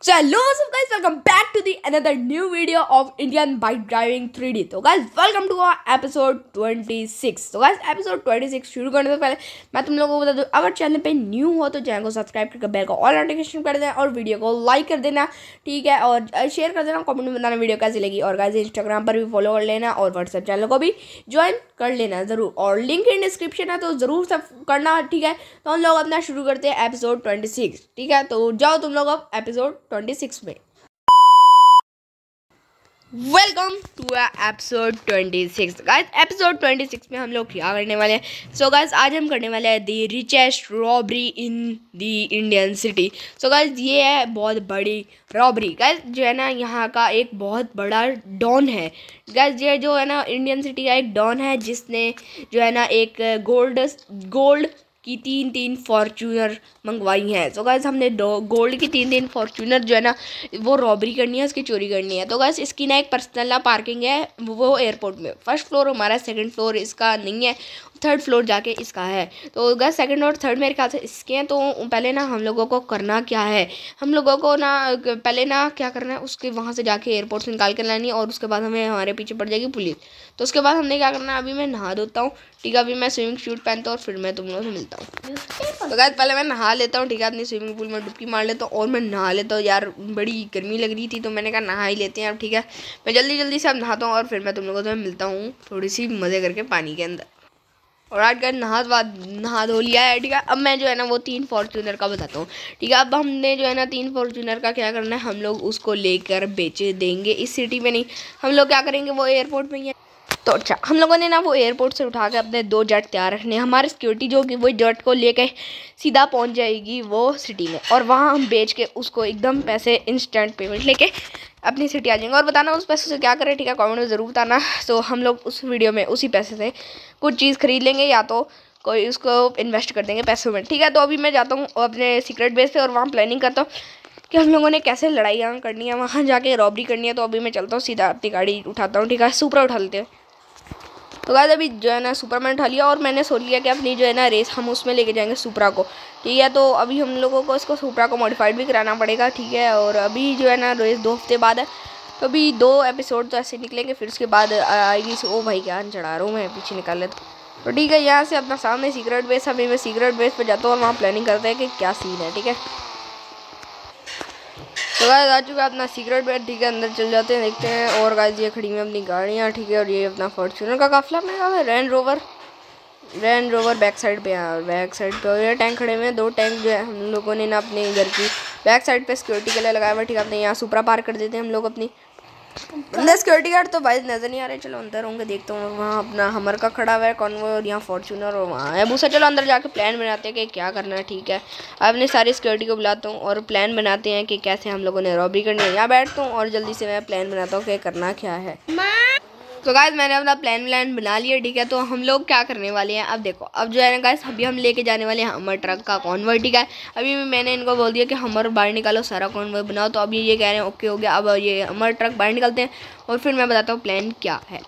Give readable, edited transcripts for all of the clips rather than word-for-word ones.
So hello what's up guys, welcome back to the another new video of Indian bike driving 3D। तो guys welcome to our episode 26। तो guys episode 26 शुरू करने से पहले मैं तुम लोगों को बता दूं, अगर चैनल पे न्यू हो तो चैनल को सब्सक्राइब करके बेल को ऑल नोटिफिकेशन कर देना और वीडियो को लाइक कर देना, ठीक है, और शेयर कर देना, कमेंट में बताना वीडियो कैसी लगी। और गाइस इंस्टाग्राम पर भी फॉलो कर लेना और व्हाट्सएप चैनल को भी ज्वाइन कर लेना ज़रूर, और लिंक इन डिस्क्रिप्शन है तो ज़रूर सब करना, ठीक है। तो हम लोग अपना शुरू करते हैं एपिसोड 26, ठीक है। तो जाओ तुम लोग अब एपिसोड 26 में। Welcome to episode 26 guys. Episode 26 में हम लोग क्या करने वाले हैं? सो गाइस आज हम करने वाले हैं the richest robbery in the Indian city. So guys ये है बहुत बड़ी रॉबरी गाइस, जो है ना यहाँ का एक बहुत बड़ा डॉन है गाइस। ये जो है ना इंडियन सिटी का एक डॉन है जिसने जो है ना एक गोल्ड की तीन फॉर्च्यूनर मंगवाई हैं। तो गाइस हमने गोल्ड की तीन फॉर्च्यूनर जो है ना वो रॉबरी करनी है, उसकी चोरी करनी है। तो गाइस इसकी ना एक पर्सनल पार्किंग है वो एयरपोर्ट में। फर्स्ट फ्लोर हमारा, सेकंड फ्लोर इसका नहीं है, थर्ड फ्लोर जाके इसका है। तो गाइस सेकंड और थर्ड मेरे ख्याल से इसके हैं। तो पहले ना हम लोगों को करना क्या है, हम लोगों को ना पहले ना क्या करना है, उसके वहाँ से जाके एयरपोर्ट से निकाल कर लानी है और उसके बाद हमें हमारे पीछे पड़ जाएगी पुलिस। तो उसके बाद हमने क्या करना है, अभी मैं नहा धोता हूँ, ठीक है। अभी मैं स्विमिंग सूट पहनता हूँ और फिर मैं तुम लोगों से मिलता हूँ। तो गाइस पहले मैं नहा लेता हूँ, ठीक है, अपनी स्विमिंग पूल में डुबकी मार लेता हूँ और मैं नहा लेता हूँ। यार बड़ी गर्मी लग रही थी तो मैंने कहा नहा ही लेते हैं अब, ठीक है। मैं जल्दी से अब नहाता हूँ और फिर मैं तुम लोगों से मिलता हूँ थोड़ी सी मज़े करके पानी के अंदर। और आज का नहा धो लिया है, ठीक है। अब मैं जो है ना वो 3 फॉर्च्यूनर का बताता हूँ, ठीक है। अब हमने जो है ना 3 फॉर्च्यूनर का क्या करना है, हम लोग उसको लेकर बेच देंगे। इस सिटी में नहीं, हम लोग क्या करेंगे वो एयरपोर्ट में ही है। तो अच्छा हम लोगों ने ना वो एयरपोर्ट से उठा के अपने 2 जेट तैयार रखने हैं। हमारी सिक्योरिटी जो कि वो जेट को लेके सीधा पहुंच जाएगी वो सिटी में, और वहाँ हम बेच के उसको एकदम पैसे इंस्टेंट पेमेंट लेके अपनी सिटी आ जाएंगे। और बताना उस पैसे से क्या करें, ठीक है, कमेंट में ज़रूर बताना। तो हम लोग उस वीडियो में उसी पैसे से कुछ चीज़ खरीद लेंगे या तो कोई उसको इन्वेस्ट कर देंगे पैसों में, ठीक है। तो अभी मैं जाता हूँ अपने सीक्रेट बेस पे और वहाँ प्लानिंग करता हूँ कि हम लोगों ने कैसे लड़ाइयाँ करनी है, वहाँ जाके रॉबरी करनी है। तो अभी मैं चलता हूँ, सीधा अपनी गाड़ी उठाता हूँ, ठीक है, सुपरा उठा लेते हैं। तो गाइस अभी जो है ना सुपरमैन उठा लिया और मैंने सोच लिया कि अपनी जो है ना रेस हम उसमें लेके जाएंगे सुपरा को, ठीक है। तो अभी हम लोगों को इसको सुपरा को मॉडिफाइड भी कराना पड़ेगा, ठीक है। और अभी जो है ना रेस 2 हफ्ते बाद है, तो अभी 2 एपिसोड तो ऐसे निकलेंगे, फिर उसके बाद आएगी। ओ भाई क्या चढ़ा रहा हूँ मैं, पीछे निकाल लेता हूँ। तो ठीक है, यहाँ से अपना सामने सीक्रेट बेस, अभी मैं सीक्रेट बेस पर जाता हूँ और वहाँ प्लानिंग करते हैं कि क्या सीन है, ठीक है। तो गाइस आ चुका है अपना सीक्रेट बेस, ठीक है, अंदर चल जाते हैं, देखते हैं। और गाइस ये खड़ी हैं अपनी गाड़ियाँ, ठीक है, और ये अपना फॉर्च्यूनर का काफिला में है, रेंज रोवर बैक साइड पे है। बैक साइड पे ये टैंक खड़े हुए हैं, 2 टैंक जो है हम लोगों ने ना अपने घर की बैक साइड पे सिक्योरिटी के लिए लगाया हुआ, ठीक है। अपने यहाँ सुपरा पार्क कर देते हैं हम लोग अपनी। अंदर सिक्योरिटी गार्ड तो भाई नजर नहीं आ रहे, चलो अंदर होंगे, देखता हूँ। वहाँ अपना हमर का खड़ा हुआ है कॉन्वॉय और यहाँ फॉर्च्यूनर और वहाँ है भूसा। चलो अंदर जाके प्लान बनाते हैं कि क्या करना है, ठीक है। अपने सारी सिक्योरिटी को बुलाता हूँ और प्लान बनाते हैं कि कैसे हम लोगों ने रॉबरी करनी है। यहाँ बैठता हूँ और जल्दी से मैं प्लान बनाता हूँ कि करना क्या है। तो गाइस मैंने अपना प्लान बना लिया, ठीक है। तो हम लोग क्या करने वाले हैं, अब देखो, अब जो है ना गाइस अभी हम लेके जाने वाले हैं हमर ट्रक का कॉन्वॉय, ठीक है। अभी मैंने इनको बोल दिया कि हमर बाहर निकालो, सारा कॉन्वॉय बनाओ। तो अब ये कह रहे हैं ओके हो गया। अब ये हमर ट्रक बाहर निकलते हैं और फिर मैं बताता हूँ प्लान क्या है।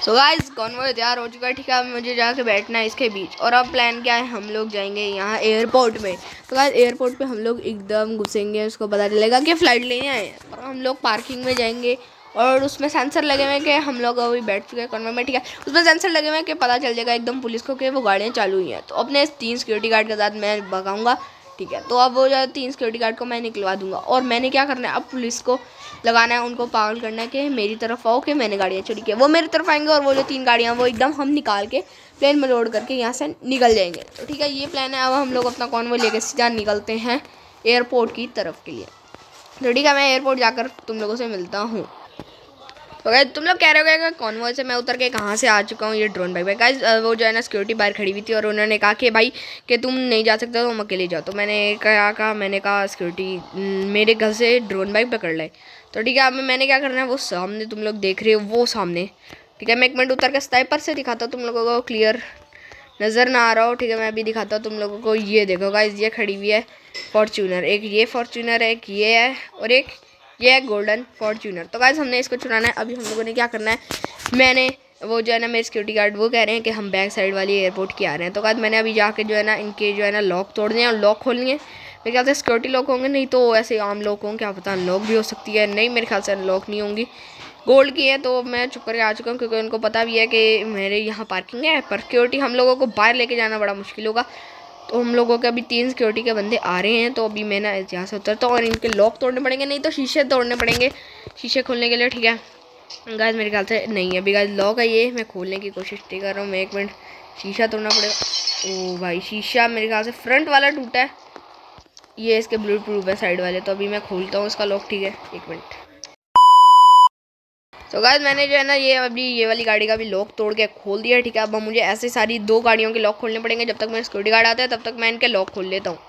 सो गाइस कॉन्वॉय तैयार हो चुका है, ठीक है। अब मुझे जाके बैठना है इसके बीच। और अब प्लान क्या है, हम लोग जाएंगे यहाँ एयरपोर्ट में। तो गाइस एयरपोर्ट पे हम लोग एकदम घुसेंगे, उसको पता चलेगा कि फ़्लाइट लेने आए हैं। और हम लोग पार्किंग में जाएंगे और उसमें सेंसर लगे हुए हैं कि हम लोग अभी बैठ चुके हैं कॉन्वॉय में, ठीक है। उसमें सेंसर लगे हुए हैं कि पता चल जाएगा एकदम पुलिस को कि वो गाड़ियाँ चालू हुई हैं। तो अपने 3 सिक्योरिटी गार्ड के साथ मैं भगाऊंगा, ठीक है। तो अब वो जो 3 सिक्योरिटी गार्ड को मैं निकलवा दूंगा और मैंने क्या करना है, अब पुलिस को लगाना है, उनको पागल करना है कि मेरी तरफ आओ कि मैंने गाड़ियाँ चोरी की। वो मेरी तरफ आएंगे और वो जो 3 गाड़ियाँ वो एकदम हम निकाल के प्लेन में लोड करके यहाँ से निकल जाएंगे। तो ठीक है, ये प्लान है। अब हम लोग अपना कॉन्वॉय लेकर सीधा निकलते हैं एयरपोर्ट की तरफ के लिए। तो ठीक है, मैं एयरपोर्ट जाकर तुम लोगों से मिलता हूँ। तो गाइस तुम लोग कह रहे हो कि कॉन्वॉय से मैं उतर के कहाँ से आ चुका हूँ, ये ड्रोन बाइक पे। गाइस वो जो है ना सिक्योरिटी बाहर खड़ी हुई थी और उन्होंने कहा कि भाई कि तुम नहीं जा सकते तो हम अकेले जाओ। तो मैंने कहा सिक्योरिटी मेरे घर से ड्रोन बाइक पकड़ लाए। तो ठीक है, अब मैंने क्या करना है, वो सामने तुम लोग देख रहे हो वो सामने, ठीक है। मैं 1 मिनट उतर के स्नाइपर से दिखाता हूँ तुम लोगों को, क्लियर नज़र ना आ रहा हो, ठीक है। मैं अभी दिखाता हूँ तुम लोगों को। ये देखो गाइस ये खड़ी हुई है फॉर्च्यूनर, एक ये फॉर्च्यूनर है, एक ये है और एक ये है गोल्डन फॉर्च्यूनर। तो गाइस हमने इसको चुराना है। अभी हम लोगों ने क्या करना है, मैंने वो जो है ना मेरे सिक्योरिटी गार्ड वो कह रहे हैं कि हम बैक साइड वाली एयरपोर्ट की आ रहे हैं। तो गाइस मैंने अभी जाके जो है ना इनके जो है ना लॉक तोड़ने हैं और लॉक खोलनी है। मेरे ख्याल से सिक्योरिटी लॉक होंगे, नहीं तो ऐसे आम लोग होंगे, क्या पता अनलॉक भी हो सकती है। नहीं, मेरे ख्याल से अनलॉक नहीं होंगी। गोल्ड की है तो मैं चुप करके आ चुका हूँ, क्योंकि उनको पता भी है कि मेरे यहाँ पार्किंग है। पर सिक्योरिटी हम लोगों को बाहर लेके जाना बड़ा मुश्किल होगा, तो हम लोगों के अभी 3 सिक्योरिटी के बंदे आ रहे हैं। तो अभी मैं ना यहाँ से उतरता हूँ और इनके लॉक तोड़ने पड़ेंगे, नहीं तो शीशे तोड़ने पड़ेंगे शीशे खोलने के लिए। ठीक है गाइस, मेरे ख्याल से नहीं है अभी गाइस लॉक है ये, मैं खोलने की कोशिश नहीं कर रहा हूँ। मैं 1 मिनट, शीशा तोड़ना पड़ेगा। ओ भाई, शीशा मेरे ख्याल से फ्रंट वाला टूटा है, ये इसके ब्लू प्रूफ है साइड वाले। तो अभी मैं खोलता हूँ इसका लॉक। ठीक है 1 मिनट। तो गाइस मैंने जो है ना ये वाली गाड़ी का भी लॉक तोड़ के खोल दिया। ठीक है, अब मुझे ऐसे सारी 2 गाड़ियों के लॉक खोलने पड़ेंगे। जब तक मेरे सिक्योरिटी गार्ड आते हैं तब तक मैं इनके लॉक खोल लेता हूँ।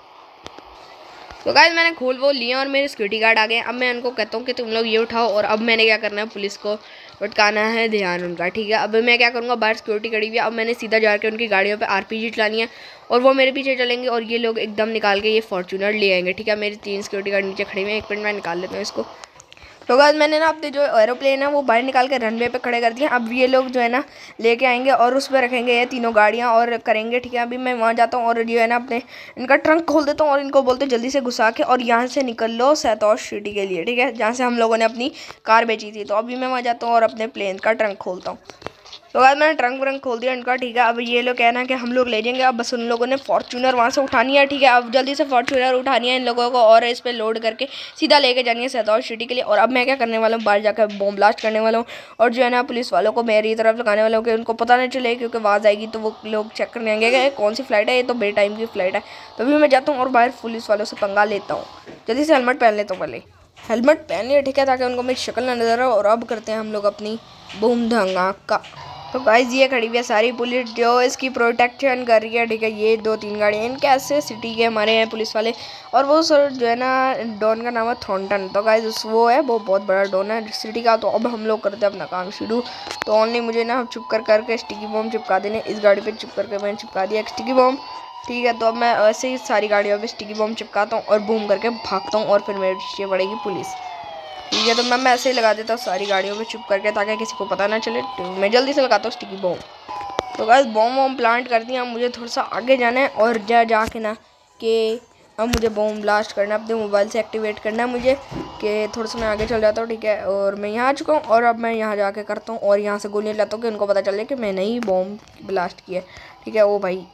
तो गाइस मैंने खोल वो लिया और मेरे सिक्योरिटी गार्ड आ गए। अब मैं उनको कहता हूँ कि तुम लोग ये उठाओ, और अब मैंने क्या करना है, पुलिस को भटकाना है ध्यान उनका। ठीक है, अब मैं क्या करूँगा, बाहर सिक्योरिटी खड़ी हुई है, अब मैंने सीधा जाकर उनकी गाड़ियों पे आरपीजी चलानी है और वो मेरे पीछे चलेंगे और ये लोग एकदम निकाल के ये फॉर्च्यूनर ले आएंगे। ठीक है, मेरी 3 सिक्योरिटी गार्ड नीचे खड़ी हुई है। 1 मिनट में निकाल लेता हूँ इसको। तो गाइस मैंने ना अपने जो एरोप्लेन है वो बाहर निकाल के रनवे पे खड़े कर दिए। अब ये लोग जो है ना लेके आएंगे और उस पर रखेंगे ये तीनों गाड़ियाँ और करेंगे। ठीक है, अभी मैं वहाँ जाता हूँ और जो है ना अपने इनका ट्रंक खोल देता हूँ और इनको बोलते जल्दी से घुसा के और यहाँ से निकल लो सैतौश सिटी के लिए। ठीक है, जहाँ से हम लोगों ने अपनी कार बेची थी। तो अभी मैं वहाँ जाता हूँ और अपने प्लेन का ट्रंक खोलता हूँ। तो गाइस मैंने ट्रंक व्रंक खोल दिया इनका। ठीक है, अब ये लोग कहना कि हम लोग ले जाएंगे, अब बस उन लोगों ने फॉर्च्यूनर वहाँ से उठानी है। ठीक है, अब जल्दी से फॉर्च्यूनर उठानी है इन लोगों को और इस पर लोड करके सीधा लेके जानी है सैतौश सिटी के लिए। और अब मैं क्या करने वाला हूँ, बाहर जाकर बॉम्ब ब्लास्ट करने वाला हूँ और जो है ना पुलिस वालों को मेरी तरफ लगाने वाला हूँ कि उनको पता नहीं चले, क्योंकि आवाज़ आएगी तो वो लोग चेक करने आएंगे कि कौन सी फ्लाइट है, ये तो बे टाइम की फ्लाइट है। तो अभी मैं जाता हूँ और बाहर पुलिस वालों से पंगा लेता हूँ। जल्दी से हेलमेट पहन लेता हूँ, पहले हेलमेट पहन लिया। ठीक है, ताकि उनको मेरी शक्ल ना नजर आए। और अब करते हैं हम लोग अपनी बूम धमाका। तो गाइस ये खड़ी हुई है सारी पुलिस जो इसकी प्रोटेक्शन कर रही है। ठीक है, ये 2-3 गाड़ियाँ इनके ऐसे सिटी के हमारे हैं पुलिस वाले। और वो सर जो है ना डॉन का नाम है थॉर्नटन। तो गाइस वो है, वो बहुत बड़ा डॉन है सिटी का। तो अब हम लोग करते हैं अपना काम शुरू। तो ओनली मुझे ना चुप करके स्टिकी बॉम्ब चिपका देने इस गाड़ी पे। चुप करके मैंने चिपका दिया एक स्टिकी बॉम्ब। ठीक है, तो अब मैं ऐसे ही सारी गाड़ियों पे स्टिकी बॉम्ब चिपकाता हूँ और बूम करके भागता हूँ और फिर मेरे पीछे पड़ेगी पुलिस। ठीक है, तो मैं ऐसे ही लगा देता हूँ सारी गाड़ियों में चुप करके, ताकि किसी को पता ना चले। तो मैं जल्दी से लगाता हूँ स्टिकी बॉम्ब। तो गाइस बॉम्ब प्लांट कर दिया। मुझे थोड़ा सा आगे जाना है और जाके ना कि अब मुझे बॉम्ब ब्लास्ट करना है, अपने मोबाइल से एक्टिवेट करना है मुझे, कि थोड़ा सा मैं आगे चल जाता हूँ। ठीक है, और मैं यहाँ आ चुका हूँ और अब मैं यहाँ जाके करता हूँ और यहाँ से गोलियाँ लाता हूँ कि उनको पता चले कि मैंने ही बॉम्ब ब्लास्ट किया। ठीक है, ओ भाई।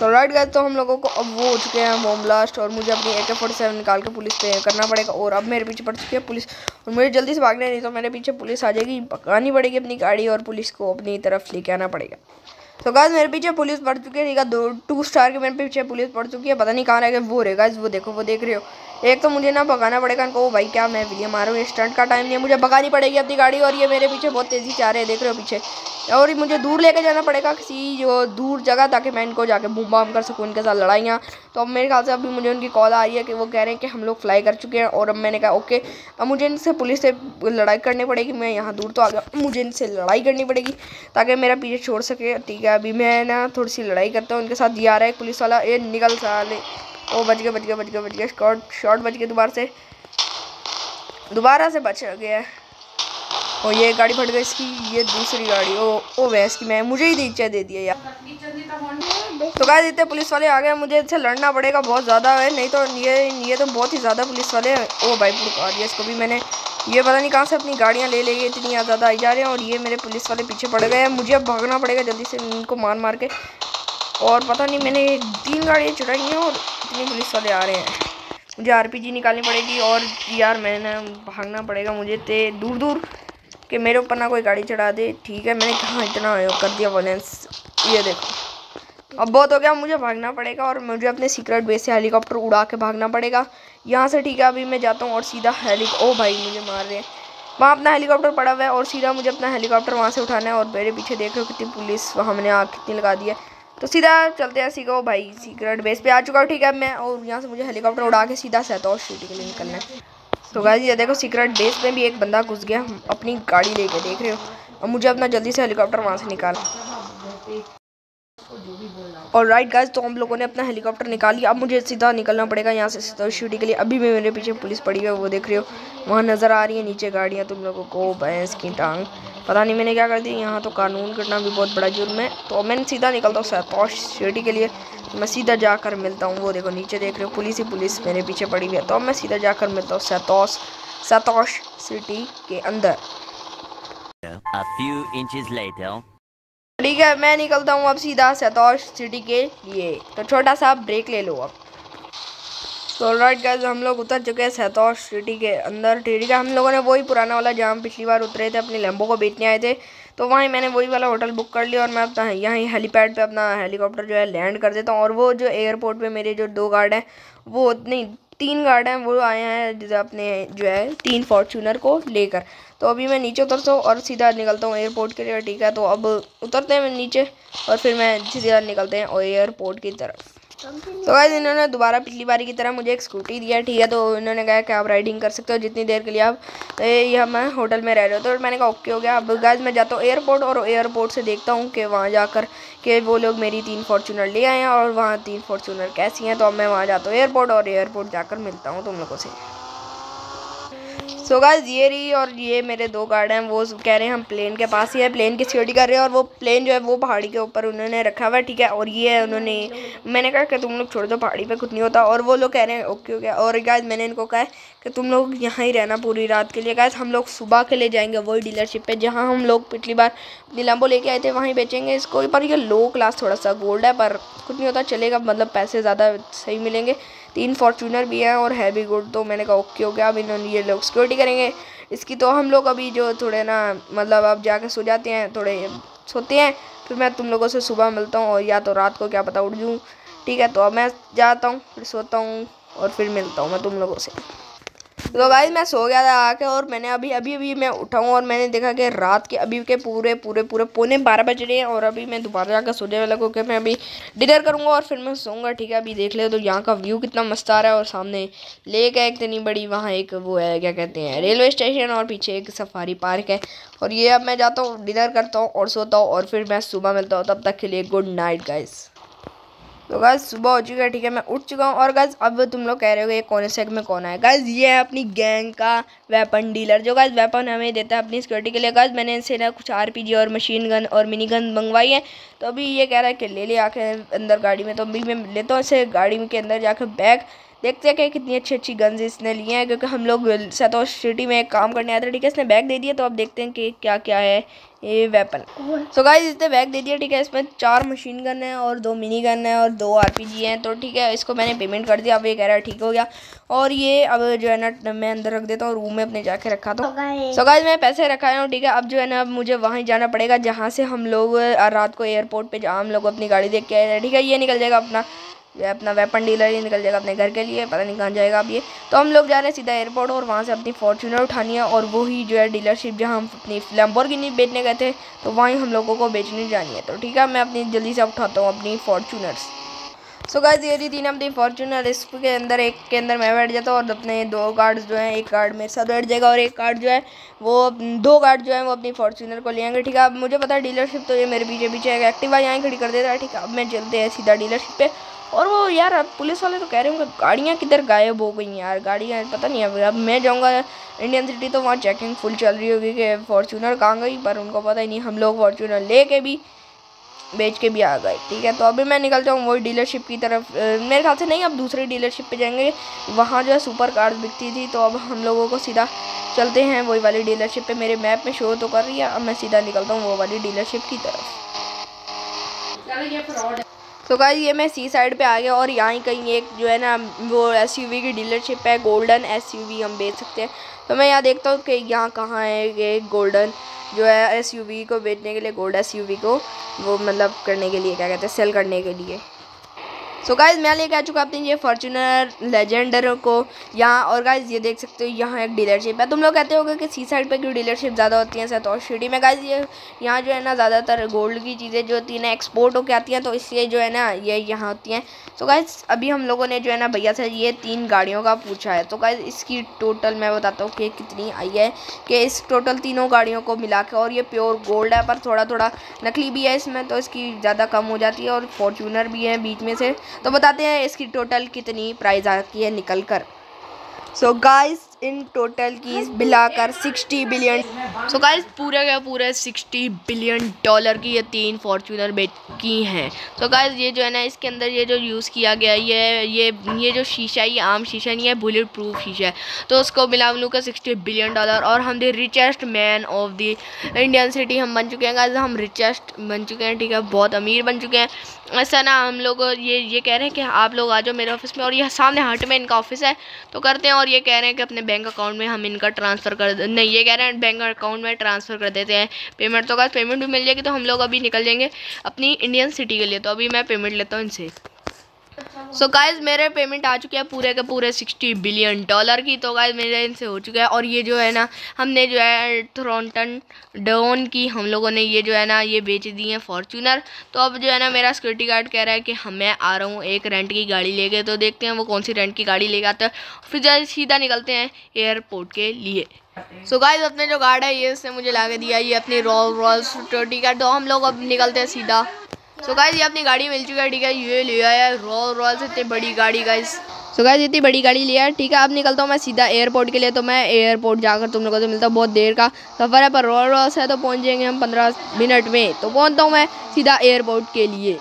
तो राइट गाइस, तो हम लोगों को अब वो हो चुके हैं बॉम्ब ब्लास्ट और मुझे अपनी AK-47 निकाल के पुलिस पे करना पड़ेगा। और अब मेरे पीछे पड़ चुकी है पुलिस और मुझे जल्दी से भागना है, नहीं तो मेरे पीछे पुलिस आ जाएगी। पकानी पड़ेगी अपनी गाड़ी और पुलिस को अपनी तरफ लेके आना पड़ेगा। तो गाइस मेरे पीछे पुलिस पड़ चुकी है। ठीक है, 2 स्टार के मेरे पीछे पुलिस पड़ चुकी है, पता नहीं कहाँ रह गए। वो रहे गाइस, वो देखो, वो देख रहे हो। एक तो मुझे ना भगाना पड़ेगा इनको। ओ भाई, क्या मैं विलियम आ रहा हूँ, ये स्टंट का टाइम नहीं है, मुझे भगानी पड़ेगी अपनी गाड़ी। और ये मेरे पीछे बहुत तेज़ी से आ रहे हैं, देख रहे हो पीछे। और मुझे दूर लेके जाना पड़ेगा किसी जो दूर जगह, ताकि मैं इनको जाके बूम बाम कर सकूँ, इनके साथ लड़ाइयाँ। तो अब मेरे ख्याल से अभी मुझे उनकी कॉल आ रही है कि वो कह रहे हैं कि हम लोग फ्लाई कर चुके हैं। और अब मैंने कहा ओके, अब मुझे इनसे पुलिस से लड़ाई करनी पड़ेगी। मैं यहाँ दूर तो आ गया, मुझे इनसे लड़ाई करनी पड़ेगी ताकि मेरा पीछे छोड़ सके। ठीक है, अभी मैं ना थोड़ी सी लड़ाई करता हूँ उनके साथ। ये आ रहा है एक पुलिस वाला, ये निकल साले। ओ बच गए शॉट बच गए, दोबारा से बच गया। और ये गाड़ी फट गई इसकी, ये दूसरी गाड़ी। ओ भैंस की, मैं मुझे ही नीचे दे दिया यार। तो गाइस इतने पुलिस वाले आ गए, मुझे इनसे लड़ना पड़ेगा बहुत ज़्यादा है, नहीं तो ये तो बहुत ही ज़्यादा पुलिस वाले हैं। ओ भाई पुड़का दिया इसको भी मैंने। ये पता नहीं कहाँ से अपनी गाड़ियाँ ले लेंगे, इतनी ज़्यादा आई जा रहे हैं। और ये मेरे पुलिस वाले पीछे पड़ गए हैं, मुझे अब भागना पड़ेगा जल्दी से इनको मार के। और पता नहीं मैंने 3 गाड़ियाँ चुराई हैं और इतनी पुलिस वाले आ रहे हैं। मुझे RPG निकालनी पड़ेगी और यार मैंने भागना पड़ेगा मुझे दूर कि मेरे ऊपर ना कोई गाड़ी चढ़ा दे। ठीक है, मैंने कहाँ इतना कर दिया वायलेंस, ये देखो। अब बहुत हो गया, मुझे भागना पड़ेगा और मुझे अपने सीक्रेट बेस से हेलीकॉप्टर उड़ा के भागना पड़ेगा यहाँ से। ठीक है, अभी मैं जाता हूँ और सीधा ओ भाई मुझे मार रहे हैं। वहाँ अपना हेलीकॉप्टर पड़ा हुआ है और सीधा मुझे अपना हेलीकॉप्टर वहाँ से उठाना है। और मेरे पीछे देख रहे हो कितनी पुलिस, वहाँ मैंने आग कितनी लगा दी है। तो सीधा चलते हैं सीखो भाई, सीक्रेट बेस पे आ चुका हूँ। ठीक है, मैं और यहाँ से मुझे हेलीकॉप्टर उड़ा के सीधा सैतौश सिटी के लिए निकलना है। तो गाइस ये देखो सीक्रेट बेस में भी एक बंदा घुस गया अपनी गाड़ी लेके, देख रहे हो। अब मुझे अपना जल्दी से हेलीकॉप्टर वहाँ से निकालना। और राइट गाइस, तो हम लोगों ने अपना हेलीकॉप्टर निकाल लिया। अब मुझे सीधा निकलना पड़ेगा यहाँ से सीधा शूटिंग के लिए। अभी भी मेरे पीछे पुलिस पड़ी है, वो देख रहे हो, वहाँ नज़र आ रही है नीचे गाड़ियाँ तुम लोगों को। भैंस की टांग, पता नहीं मैंने क्या कर दी। यहाँ तो कानून करना भी बहुत बड़ा जुर्म है। तो मैं सीधा निकलता हूँ सतोष सिटी के लिए। मैं सीधा जाकर मिलता हूँ, वो देखो नीचे देख रहे हो पुलिस ही पुलिस मेरे पीछे पड़ी हुई है। तो अब मैं सीधा जाकर मिलता हूँ सतोष सिटी के अंदर। ठीक है, मैं निकलता हूँ अब सीधा सतोष सिटी के लिए। तो छोटा सा ब्रेक ले लो अब। तो राइट गाइस, हम लोग उतर चुके हैं सतोष सिटी के अंदर। ठीक है, हम लोगों ने वही पुराना वाला जहाँ हम पिछली बार उतरे थे, अपनी लैम्बो को बेचने आए थे, तो वहीं मैंने वही वाला होटल बुक कर लिया। और मैं अपना यहीं हेलीपैड पे अपना हेलीकॉप्टर जो है लैंड कर देता हूँ। और वो जो एयरपोर्ट पे मेरे जो 2 गार्ड हैं, वो नहीं 3 गार्ड हैं, वो आए हैं अपने जो है 3 फॉर्च्यूनर को लेकर। तो अभी मैं नीचे उतरता हूँ और सीधा निकलता हूँ एयरपोर्ट के लिए। ठीक है, तो अब उतरते हैं नीचे और फिर मैं सीधा निकलते हैं एयरपोर्ट की तरफ। तो गाइस, इन्होंने दोबारा पिछली बारी की तरह मुझे एक स्कूटी दिया। ठीक है, तो इन्होंने कहा कि आप राइडिंग कर सकते हो जितनी देर के लिए आप ये मैं होटल में रह रहे हो। तो मैंने कहा ओके हो गया। अब गाइस, मैं जाता हूँ एयरपोर्ट और एयरपोर्ट से देखता हूँ कि वहाँ जाकर कि वो लोग मेरी 3 फॉर्च्यूनर ले आए हैं और वहाँ 3 फॉर्च्यूनर कैसी हैं। तो अब मैं वहाँ जाता हूँ एयरपोर्ट और एयरपोर्ट जाकर मिलता हूँ तुम लोगों से। सो गाइस, ये रही और ये मेरे 2 गार्ड हैं, वो कह रहे हैं हम प्लेन के पास ही है, प्लेन की सिक्योरिटी कर रहे हैं। और वो प्लेन जो है वो पहाड़ी के ऊपर उन्होंने रखा हुआ है। ठीक है, और ये उन्होंने, मैंने कहा कि तुम लोग छोड़ दो, पहाड़ी पे कुछ नहीं होता। और वो लोग कह रहे हैं ओके हो गया। और गाइस, मैंने इनको कहा है कि तुम लोग यहाँ ही रहना पूरी रात के लिए। गाइस, हम लोग सुबह के लिए जाएंगे वही डीलरशिप पे जहाँ हम लोग पिछली बार अपनी लैम्बो लेके आए थे, वहीं बेचेंगे इसको। पर ये लो क्लास थोड़ा सा गोल्ड है, पर कुछ नहीं होता, चलेगा, मतलब पैसे ज़्यादा सही मिलेंगे। 3 फॉर्च्यूनर भी हैं और है भी गुड। तो मैंने कहा ओके हो गया। अब इन्होंने ये लोग सिक्योरिटी करेंगे इसकी। तो हम लोग अभी जो थोड़े ना, मतलब अब जाके सो जाते हैं, थोड़े सोते हैं, फिर मैं तुम लोगों से सुबह मिलता हूँ। और या तो रात को क्या पता उठ जाऊँ। ठीक है, तो अब मैं जाता हूँ, फिर सोता हूँ और फिर मिलता हूँ मैं तुम लोगों से। तो भाई, मैं सो गया था आके और मैंने अभी मैं उठा हूँ और मैंने देखा कि रात के अभी के पूरे 12:15 बज रहे हैं। और अभी मैं दोबारा जाकर सोने वाला, क्योंकि मैं अभी डिनर करूँगा और फिर मैं सोऊंगा। ठीक है, अभी देख ले तो यहाँ का व्यू कितना मस्त आ रहा है। और सामने लेक है इतनी बड़ी, वहाँ एक वो है क्या कहते हैं रेलवे स्टेशन, और पीछे एक सफारी पार्क है। और ये अब मैं जाता हूँ, डिनर करता हूँ और सोता हूँ और फिर मैं सुबह मिलता हूँ। तब तक के लिए गुड नाइट गाइस। तो गाइस, सुबह हो चुका है। ठीक है, मैं उठ चुका हूँ। और गाइस, अब तुम लोग कह रहे हो ये कौन से में कौन है। गाइस, ये है अपनी गैंग का वेपन डीलर, जो गाइस वेपन हमें देता है अपनी सिक्योरिटी के लिए। गाइस, मैंने इनसे ना कुछ RPG और मशीन गन और मिनी गन मंगवाई है। तो अभी ये कह रहा है कि ले आके अंदर गाड़ी में। तो अभी मैं लेता हूँ इसे गाड़ी के अंदर जाकर बैग, देखते हैं कि कितनी अच्छी गन्स इसने लिए हैं, क्योंकि हम लोग सतोष सिटी में एक काम करने आए थे। ठीक है, इसने बैग दे दिया। तो अब देखते हैं कि क्या क्या है ये वेपन। सो गाइस, इसने बैग दे दिया। ठीक है, इसमें 4 मशीन गन है और 2 मिनी गन है और 2 RPG हैं। तो ठीक है, इसको मैंने पेमेंट कर दिया। अब ये कह रहा है ठीक हो गया। और ये अब जो है ना मैं अंदर रख देता हूँ, रूम में अपने जाके रखा था। सो गाइस, मैं पैसे रखाया हूँ। ठीक है, अब जो है ना अब मुझे वहीं जाना पड़ेगा जहाँ से हम लोग रात को एयरपोर्ट पे जहाँ हम लोग अपनी गाड़ी देख के आए थे। ठीक है, ये निकल जाएगा अपना वेपन डीलर, ही निकल जाएगा अपने घर के लिए, पता नहीं कहाँ जाएगा अब ये। तो हम लोग जा रहे हैं सीधा एयरपोर्ट और वहाँ से अपनी फॉर्च्यूनर उठानी है। और वही जो है डीलरशिप जहाँ हम अपनी लैम्बोर्गिनी बेचने गए थे, तो वहीं हम लोगों को बेचने जानी है। तो ठीक है, मैं अपनी जल्दी से उठाता हूँ अपनी फॉर्च्यूनर्स। सो गाइस, ये रही 3 अपनी फॉर्च्यूनर। इसके अंदर एक के अंदर मैं बैठ जाता हूँ और अपने 2 गार्ड्स जो हैं, एक गार्ड मेरे साथ बैठ जाएगा और एक गार्ड जो है वो 2 गार्ड जो है वो अपनी फॉर्च्यूनर को ले आएंगे। ठीक है, अब मुझे पता है डीलरशिप तो ये मेरे पीछे एक एक्टिवा यहाँ खड़ी कर देता है। ठीक है, अब मैं चलते हैं सीधा डीलरशिप पे। और वो यार पुलिस वाले तो कह रहे होंगे गाड़ियाँ किधर गायब हो गई यार, गाड़ियाँ पता नहीं। अब मैं जाऊँगा इंडियन सिटी तो वहाँ चेकिंग फुल चल रही होगी कि फॉर्च्यूनर कहाँ गई, पर उनको पता ही नहीं। हम लोग फॉर्च्यूनर ले के भी बेच के भी आ गए। ठीक है, तो अभी मैं निकलता हूँ वही डीलरशिप की तरफ। मेरे ख्याल से नहीं, अब दूसरी डीलरशिप पे जाएंगे, वहाँ जो है सुपर कार्स बिकती थी। तो अब हम लोगों को सीधा चलते हैं वही वाली डीलरशिप पे। मेरे मैप में शो तो कर रही है, अब मैं सीधा निकलता हूँ वो वाली डीलरशिप की तरफ। तो गाइस, ये मैं सी साइड पे आ गया और यहाँ ही कहीं एक जो है ना वो SUV की डीलरशिप है, गोल्डन SUV हम बेच सकते हैं। तो मैं यहाँ देखता हूँ कि यहाँ कहाँ है ये गोल्डन जो है SUV को बेचने के लिए, गोल्ड SUV को वो मतलब करने के लिए क्या कहते हैं सेल करने के लिए। सो गाइज मैं लेके आ चुका अपनी ये फॉर्च्यूनर लेजेंडर को यहाँ। और गाइज ये देख सकते हो यहाँ एक डीलरशिप है। तुम लोग कहते होगे कि सी साइड पे क्यों डीलरशिप ज़्यादा होती हैं सतौर सिटी में। गाइज ये यहाँ जो है ना ज़्यादातर गोल्ड की चीज़ें जो होती हैं ना एक्सपोर्ट होकर आती हैं, तो इसलिए जो है ना ये यहाँ होती हैं। सो गाइज अभी हम लोगों ने जो है ना भैया से ये 3 गाड़ियों का पूछा है। तो गाइज इसकी टोटल मैं बताता हूँ कि कितनी आई है, कि इस टोटल तीनों गाड़ियों को मिला के, और ये प्योर गोल्ड है पर थोड़ा थोड़ा नकली भी है इसमें, तो इसकी ज़्यादा कम हो जाती है, और फॉर्च्यूनर भी है बीच में से। तो बताते हैं इसकी टोटल कितनी प्राइस आती है निकल कर। सो गाइस इन टोटल की मिलाकर 60 बिलियन। सो गाइस पूरे के पूरे 60 बिलियन डॉलर की ये 3 फॉर्च्यूनर की हैं। सो गाइस ये जो है ना इसके अंदर ये जो यूज़ किया गया ये जो शीशा है ये आम शीशा नहीं है, बुलेट प्रूफ शीशा है। तो उसको मिला का 60 बिलियन डॉलर। और हम the richest man of the Indian city हम बन चुके हैं गाइस, हम रिचेस्ट बन चुके हैं, ठीक है, बहुत अमीर बन चुके हैं। ऐसा ना हम लोग ये कह रहे हैं कि आप लोग आ जाओ मेरे ऑफिस में, और यह सामने हट में इनका ऑफिस है, तो करते हैं। और ये कह रहे हैं कि अपने बैंक अकाउंट में हम इनका ट्रांसफ़र कर नहीं, ये कह रहे हैं बैंक अकाउंट में ट्रांसफ़र कर देते हैं पेमेंट। तो गाइस पेमेंट भी मिल जाएगी, तो हम लोग अभी निकल जाएंगे अपनी इंडियन सिटी के लिए। तो अभी मैं पेमेंट लेता हूँ इनसे। सो गाइज मेरे पेमेंट आ चुके हैं पूरे के पूरे 60 बिलियन डॉलर की। तो गाइज मेरे इनसे हो चुका है। और ये जो है ना हमने जो है थ्रॉन्टन डॉन की हम लोगों ने ये जो है ना ये बेच दी है फॉर्च्यूनर। तो अब जो है ना मेरा सिक्योरिटी गार्ड कह रहा है कि मैं आ रहा हूँ एक रेंट की गाड़ी लेके। तो देखते हैं वो कौन सी रेंट की गाड़ी लेके आता है, फिर सीधा निकलते हैं एयरपोर्ट के लिए। सो गाइज अपने जो गार्ड है ये उसने मुझे ला के दिया ये अपनी रॉल्स सिक्योरिटी गार्ड। तो हम लोग अब निकलते हैं सीधा। सो गाइस ये अपनी गाड़ी मिल चुकी है, ठीक है, ये ले आया है रॉल्स इतनी बड़ी गाड़ी गाइस। सो गाइस इतनी बड़ी गाड़ी लिया है, ठीक है। अब निकलता हूँ मैं सीधा एयरपोर्ट के लिए। तो मैं एयरपोर्ट जाकर तुम लोगों से मिलता हूँ, बहुत देर का सफ़र है पर रॉल्स है तो पहुँच जाएंगे हम 15 मिनट में। तो पहुँचता हूँ मैं सीधा एयरपोर्ट के लिए।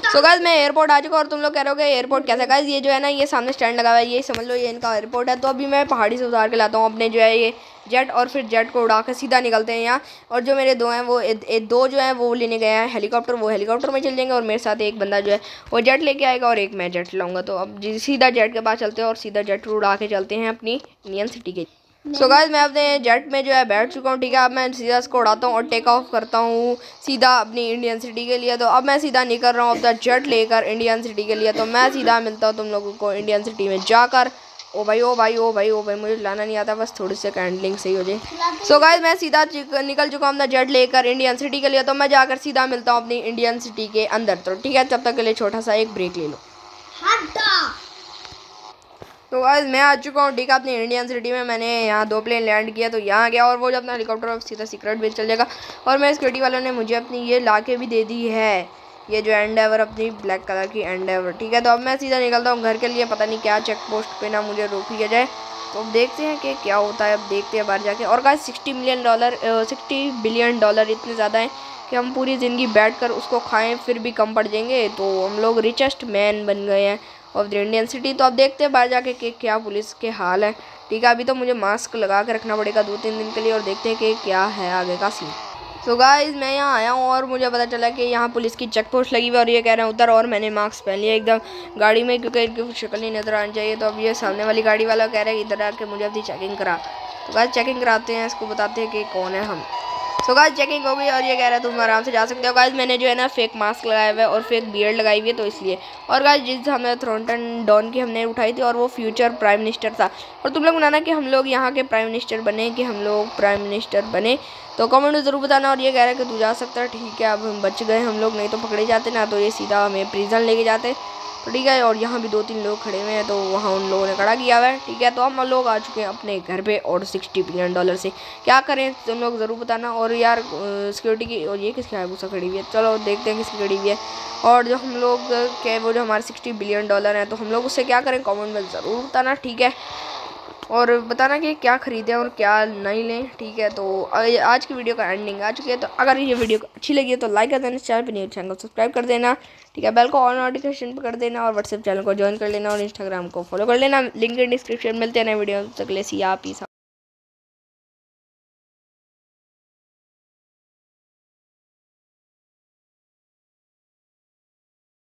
सो गाइस मैं एयरपोर्ट आ चुका और तुम लोग कह रहे हो कि एयरपोर्ट कैसा। गाइस ये जो है ना ये सामने स्टैंड लगा हुआ है, ये समझ लो ये इनका एयरपोर्ट है। तो अभी मैं पहाड़ी से उतार के लाता हूँ अपने जो है ये जेट, और फिर जेट को उड़ा कर सीधा निकलते हैं यहाँ। और जो मेरे दो हैं वो दो जो हैं वो लेने गए हैं हेलीकॉप्टर, वो हेलीकॉप्टर में चल जाएंगे, और मेरे साथ एक बंदा जो है वो जेट लेके आएगा और एक मैं जेट लाऊंगा। तो अब सीधा जेट के पास चलते हैं और सीधा जेट उड़ा के चलते हैं अपनी इंडियन सिटी के। सो गाइस मैं अपने जेट में जो है बैठ चुका हूँ, ठीक है। अब मैं सीधा इसको उड़ाता हूँ और टेक ऑफ करता हूँ सीधा अपनी इंडियन सिटी के लिए। तो अब मैं सीधा निकल रहा हूँ अपना जेट लेकर इंडियन सिटी के लिए। तो मैं सीधा मिलता हूँ तुम लोगों को इंडियन सिटी में जाकर। ओ भाई ओ भाई ओ भाई ओ भाई मुझे लाना नहीं आता, बस थोड़ी सी हैंडलिंग सही हो जाए। सो गाइस मैं सीधा निकल चुका हूँ अपना जेट लेकर इंडियन सिटी के लिए। तो मैं जाकर सीधा मिलता हूँ अपनी इंडियन सिटी के अंदर। तो ठीक है, तब तक के लिए छोटा सा एक ब्रेक ले लो। तो गाइस मैं आ चुका हूँ, ठीक है, अपनी इंडियन सिटी में। मैंने यहाँ 2 प्लेन लैंड किया, तो यहाँ गया और वो जो अपना हेलीकॉप्टर सीधा सीक्रेट बेस चल जाएगा। और मेरे सिक्योरिटी वालों ने मुझे अपनी ये ला के भी दे दी है, ये जो एंडेवर अपनी ब्लैक कलर की एंडेवर, ठीक है। तो अब मैं सीधा निकलता हूँ घर के लिए। पता नहीं क्या चेक पोस्ट पे ना मुझे रोक लिया जाए। तो अब देखते हैं कि क्या होता है, अब देखते हैं बाहर जाके। और गाइस 60 बिलियन डॉलर इतने ज़्यादा हैं कि हम पूरी ज़िंदगी बैठकर उसको खाएं फिर भी कम पड़ जाएंगे। तो हम लोग रिचेस्ट मैन बन गए हैं ऑफ द इंडियन सिटी। तो अब देखते हैं बाहर जाके कि क्या पुलिस के हाल है, ठीक है। अभी तो मुझे मास्क लगा के रखना पड़ेगा 2-3 दिन के लिए, और देखते हैं कि क्या है आगे का सीन। तो गाइस मैं यहाँ आया हूँ और मुझे पता चला कि यहाँ पुलिस की चेक पोस्ट लगी हुई है, और ये कह रहे हैं उतर। और मैंने मास्क पहन लिया एकदम गाड़ी में, क्योंकि इनकी शक्ल नहीं नज़र आनी चाहिए। तो अब ये सामने वाली गाड़ी वाला कह रहा है इधर आके मुझे अपनी चेकिंग करा। तो गाइस चेकिंग कराते हैं, इसको बताते हैं कि कौन है हम। सो गाइस चेकिंग हो गई और ये कह रहा है तुम आराम से जा सकते हो। गाइस मैंने जो है ना फेक मास्क लगाया हुआ है और फेक बियर्ड लगाई हुई है, तो इसलिए। और गाइस जिस हमने थ्रॉन्टन डॉन की हमने उठाई थी, और वो फ्यूचर प्राइम मिनिस्टर था। और तुम लोग बनाना कि हम लोग यहाँ के प्राइम मिनिस्टर बने, कि हम लोग प्राइम मिनिस्टर बने, तो कमेंट में ज़रूर बताना। और ये कह रहा है कि तू जा सकता है, ठीक है। अब हम बच गए हम लोग, नहीं तो पकड़े जाते ना, तो ये सीधा हमें प्रिजन लेके जाते, तो ठीक है। और यहाँ भी 2-3 लोग खड़े हुए हैं, तो वहाँ उन लोगों ने खड़ा किया हुआ है, ठीक है। तो हम लोग आ चुके हैं अपने घर पे, और 60 बिलियन डॉलर से क्या करें तुम लोग ज़रूर बताना। और यार सिक्योरिटी की, और ये किसकी हायाबुसा खड़ी हुई है, चलो देखते हैं किसकी खड़ी हुई है। और जो हम लोग के वो जो हमारे 60 बिलियन डॉलर हैं, तो हम लोग उससे क्या करें कमेंट में ज़रूर बताना, ठीक है। और बताना कि क्या ख़रीदें और क्या नहीं लें, ठीक है। तो आज की वीडियो का एंडिंग आ चुकी है। तो अगर ये वीडियो अच्छी लगी है तो लाइक कर देना, चैनल पर नहीं चैनल को सब्सक्राइब कर देना, ठीक है। बेल को ऑल नोटिफिकेशन पर कर देना, और व्हाट्सएप चैनल को ज्वाइन कर लेना, और इंस्टाग्राम को फॉलो कर लेना। लिंक डिस्क्रिप्शन मिलते हैं नए वीडियो तक ले सी आप ही।